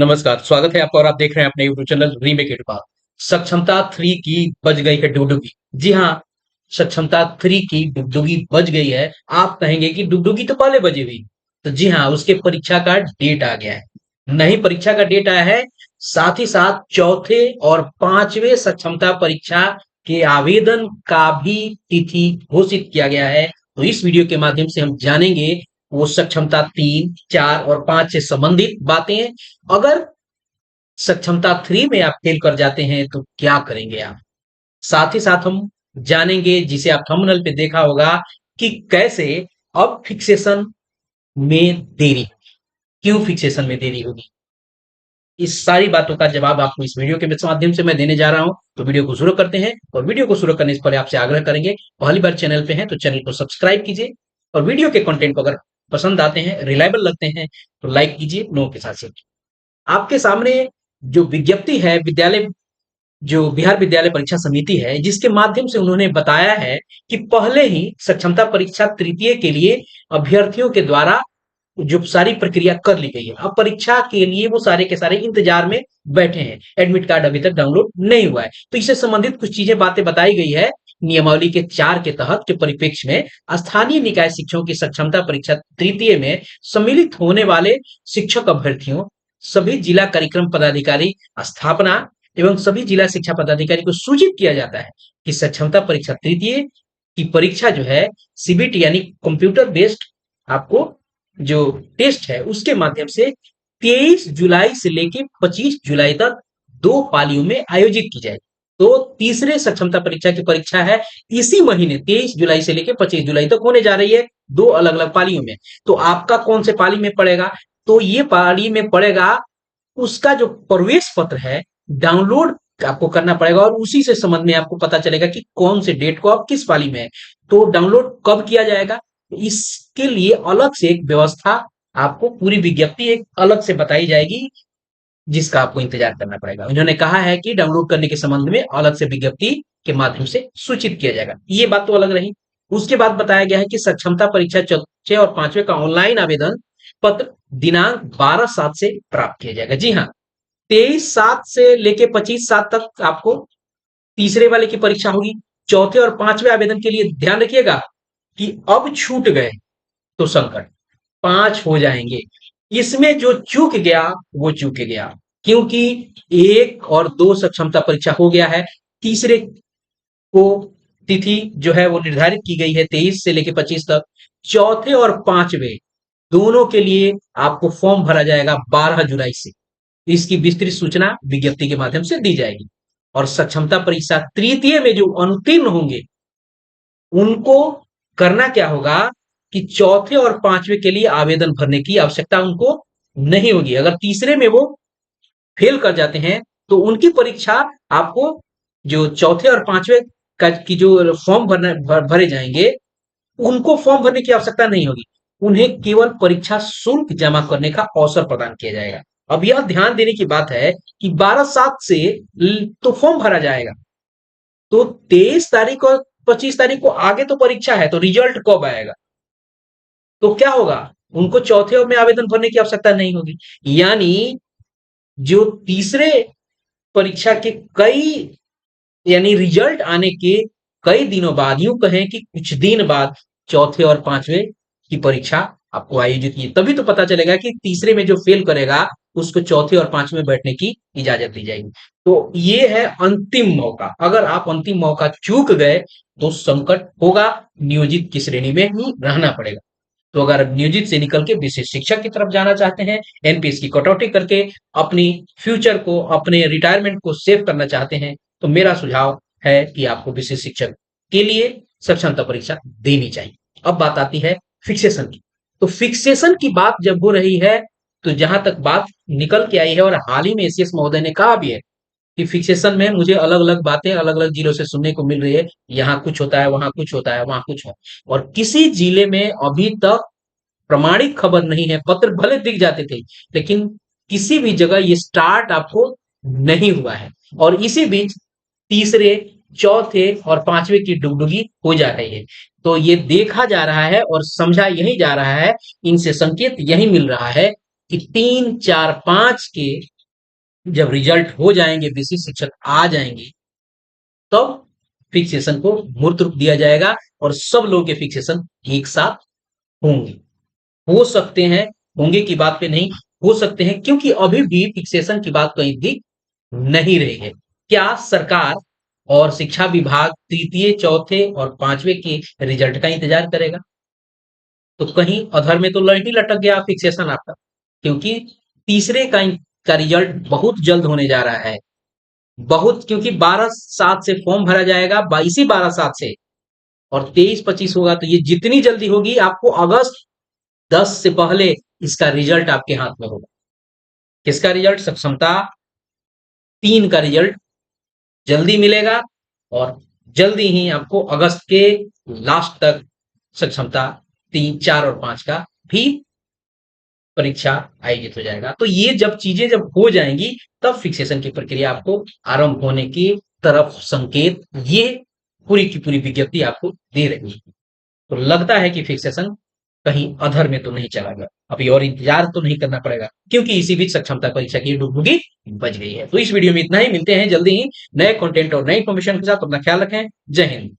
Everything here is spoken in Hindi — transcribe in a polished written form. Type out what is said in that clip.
नमस्कार, स्वागत है आपका और आप देख रहे हैं अपने यूट्यूब चैनल रीमेक इट बात। सक्षमता 3 की बज गई है डुगडुगी। जी हाँ, सक्षमता 3 की डुगडुगी बज गई है। आप कहेंगे कि डुगडुगी तो पहले बजी हुई। तो जी हाँ, उसके परीक्षा का डेट आ गया है। नई परीक्षा का डेट आया है। साथ ही साथ चौथे और पांचवे सक्षमता परीक्षा के आवेदन का भी तिथि घोषित किया गया है। तो इस वीडियो के माध्यम से हम जानेंगे वो सक्षमता 3, 4 और 5 से संबंधित बातें। अगर सक्षमता 3 में आप फेल कर जाते हैं तो क्या करेंगे आप? साथ ही साथ हम जानेंगे, जिसे आप थंबनेल पे देखा होगा, कि कैसे अब फिक्सेशन में देरी, क्यों फिक्सेशन में देरी होगी। इस सारी बातों का जवाब आपको इस वीडियो के माध्यम से मैं देने जा रहा हूं। तो वीडियो को शुरू करते हैं, और वीडियो को शुरू करने से पहले आपसे आग्रह करेंगे, पहली बार चैनल पे हैं तो चैनल को सब्सक्राइब कीजिए, और वीडियो के कंटेंट को अगर पसंद आते हैं, रिलायबल लगते हैं, तो लाइक कीजिए, लोगों के साथ शेयर कीजिए। आपके सामने जो विज्ञप्ति है, विद्यालय जो बिहार विद्यालय परीक्षा समिति है, जिसके माध्यम से उन्होंने बताया है कि पहले ही सक्षमता परीक्षा तृतीय के लिए अभ्यर्थियों के द्वारा जो सारी प्रक्रिया कर ली गई है। अब परीक्षा के लिए वो सारे के सारे इंतजार में बैठे हैं। एडमिट कार्ड अभी तक डाउनलोड नहीं हुआ है। तो इससे संबंधित कुछ चीजें बातें बताई गई है। नियमावली के 4 के तहत के परिप्रेक्ष्य में स्थानीय निकाय शिक्षकों की सक्षमता परीक्षा तृतीय में सम्मिलित होने वाले शिक्षक अभ्यर्थियों, सभी जिला कार्यक्रम पदाधिकारी स्थापना एवं सभी जिला शिक्षा पदाधिकारी को सूचित किया जाता है कि सक्षमता परीक्षा तृतीय की परीक्षा जो है, सीबीटी यानी कंप्यूटर बेस्ड आपको जो टेस्ट है, उसके माध्यम से 23 जुलाई से लेके 25 जुलाई तक 2 पालियों में आयोजित की जाएगी। तो तीसरे सक्षमता परीक्षा की परीक्षा है, इसी महीने 23 जुलाई से लेके 25 जुलाई तक होने जा रही है, 2 अलग-अलग पालियों में। तो आपका कौन से पाली में पड़ेगा? तो ये पाली में पड़ेगा, उसका जो प्रवेश पत्र है डाउनलोड आपको करना पड़ेगा, और उसी से संबंध में आपको पता चलेगा कि कौन से डेट को आप किस पाली में है। तो डाउनलोड कब किया जाएगा, इसके लिए अलग से एक व्यवस्था, आपको पूरी विज्ञप्ति एक अलग से बताई जाएगी, जिसका आपको इंतजार करना पड़ेगा। उन्होंने कहा है कि डाउनलोड करने के संबंध में अलग से विज्ञप्ति के माध्यम से सूचित किया जाएगा। ये बात तो अलग रही। उसके बाद बताया गया है कि सक्षमता परीक्षा चौथे और पांचवे का ऑनलाइन आवेदन पत्र दिनांक 12/7 से प्राप्त किया जाएगा। जी हाँ, 23/7 से लेके 25/7 तक आपको तीसरे वाले की परीक्षा होगी। चौथे और पांचवे आवेदन के लिए ध्यान रखिएगा कि अब छूट गए तो संकट, 5 हो जाएंगे। इसमें जो चूक गया वो चूक गया, क्योंकि 1 और 2 सक्षमता परीक्षा हो गया है। तीसरे को तिथि जो है वो निर्धारित की गई है 23 से लेके 25 तक। चौथे और पांचवे दोनों के लिए आपको फॉर्म भरा जाएगा 12 जुलाई से। इसकी विस्तृत सूचना विज्ञप्ति के माध्यम से दी जाएगी। और सक्षमता परीक्षा तृतीय में जो अनुत्तीर्ण होंगे, उनको करना क्या होगा कि चौथे और पांचवे के लिए आवेदन भरने की आवश्यकता उनको नहीं होगी। अगर तीसरे में वो फेल कर जाते हैं तो उनकी परीक्षा आपको, जो चौथे और पांचवे का की जो फॉर्म भरे जाएंगे, उनको फॉर्म भरने की आवश्यकता नहीं होगी। उन्हें केवल परीक्षा शुल्क जमा करने का अवसर प्रदान किया जाएगा। अब यह ध्यान देने की बात है कि 12/7 से तो फॉर्म भरा जाएगा, तो 23 तारीख और 25 तारीख को आगे तो परीक्षा है, तो रिजल्ट कब आएगा? तो क्या होगा? उनको चौथे में आवेदन भरने की आवश्यकता नहीं होगी। यानी जो तीसरे परीक्षा के कई, यानी रिजल्ट आने के कई दिनों बाद, यूं कहें कि कुछ दिन बाद, चौथे और पांचवे की परीक्षा आपको आयोजित की। तभी तो पता चलेगा कि तीसरे में जो फेल करेगा उसको चौथे और पांचवे में बैठने की इजाजत दी जाएगी। तो ये है अंतिम मौका। अगर आप अंतिम मौका चूक गए तो संकट होगा, नियोजित की श्रेणी में ही रहना पड़ेगा। तो अगर नियोजित से निकल के विशेष शिक्षक की तरफ जाना चाहते हैं, एनपीएस की कटौती करके अपनी फ्यूचर को, अपने रिटायरमेंट को सेव करना चाहते हैं, तो मेरा सुझाव है कि आपको विशेष शिक्षक के लिए सक्षमता परीक्षा देनी चाहिए। अब बात आती है फिक्सेशन की। तो फिक्सेशन की बात जब हो रही है, तो जहां तक बात निकल के आई है, और हाल ही में एसीएस महोदय ने कहा भी है कि फिक्सेशन में मुझे अलग अलग बातें अलग अलग जिलों से सुनने को मिल रही है, यहाँ कुछ होता है, वहां कुछ होता है, वहां कुछ है, और किसी जिले में अभी तक प्रमाणित खबर नहीं है। पत्र भले दिख जाते थे, लेकिन किसी भी जगह ये स्टार्ट आपको नहीं हुआ है। और इसी बीच तीसरे, चौथे और पांचवे की डुगडुगी हो जा रही है। तो ये देखा जा रहा है और समझा यही जा रहा है, इनसे संकेत यही मिल रहा है कि 3, 4, 5 के जब रिजल्ट हो जाएंगे, विशिष्ट शिक्षक आ जाएंगे, तब फिक्सेशन को मूर्त रूप दिया जाएगा और सब लोगों के फिक्सेशन एक साथ होंगे। हो सकते हैं, होंगे की बात पे नहीं, हो सकते हैं, क्योंकि अभी भी फिक्सेशन की बात कहीं दिख नहीं रही है। क्या सरकार और शिक्षा विभाग तृतीय, चौथे और पांचवे के रिजल्ट का इंतजार करेगा? तो कहीं अधर में तो ही लटक गया फिक्सेशन आपका, क्योंकि तीसरे का रिजल्ट बहुत जल्द होने जा रहा है। बहुत, क्योंकि 12/7 से फॉर्म भरा जाएगा, 12/7 से, और 23-25 होगा, तो ये जितनी जल्दी होगी, आपको अगस्त 10 से पहले इसका रिजल्ट आपके हाथ में होगा। किसका रिजल्ट? सक्षमता 3 का रिजल्ट जल्दी मिलेगा, और जल्दी ही आपको अगस्त के लास्ट तक सक्षमता 3, 4 और 5 का भी परीक्षा आयोजित हो जाएगा। तो ये जब चीजें जब हो जाएंगी, तब फिक्सेशन की प्रक्रिया आपको आरंभ होने की तरफ संकेत ये पूरी की पूरी विज्ञप्ति आपको दे रही है। तो लगता है कि फिक्सेशन कहीं अधर में तो नहीं चला गया, अभी और इंतजार तो नहीं करना पड़ेगा, क्योंकि इसी बीच सक्षमता परीक्षा की डुगडुगी बज गई है। तो इस वीडियो में इतना ही, मिलते हैं जल्दी ही नए कंटेंट और नए इन्फॉर्मेशन के साथ। अपना ख्याल रखें। जय हिंद।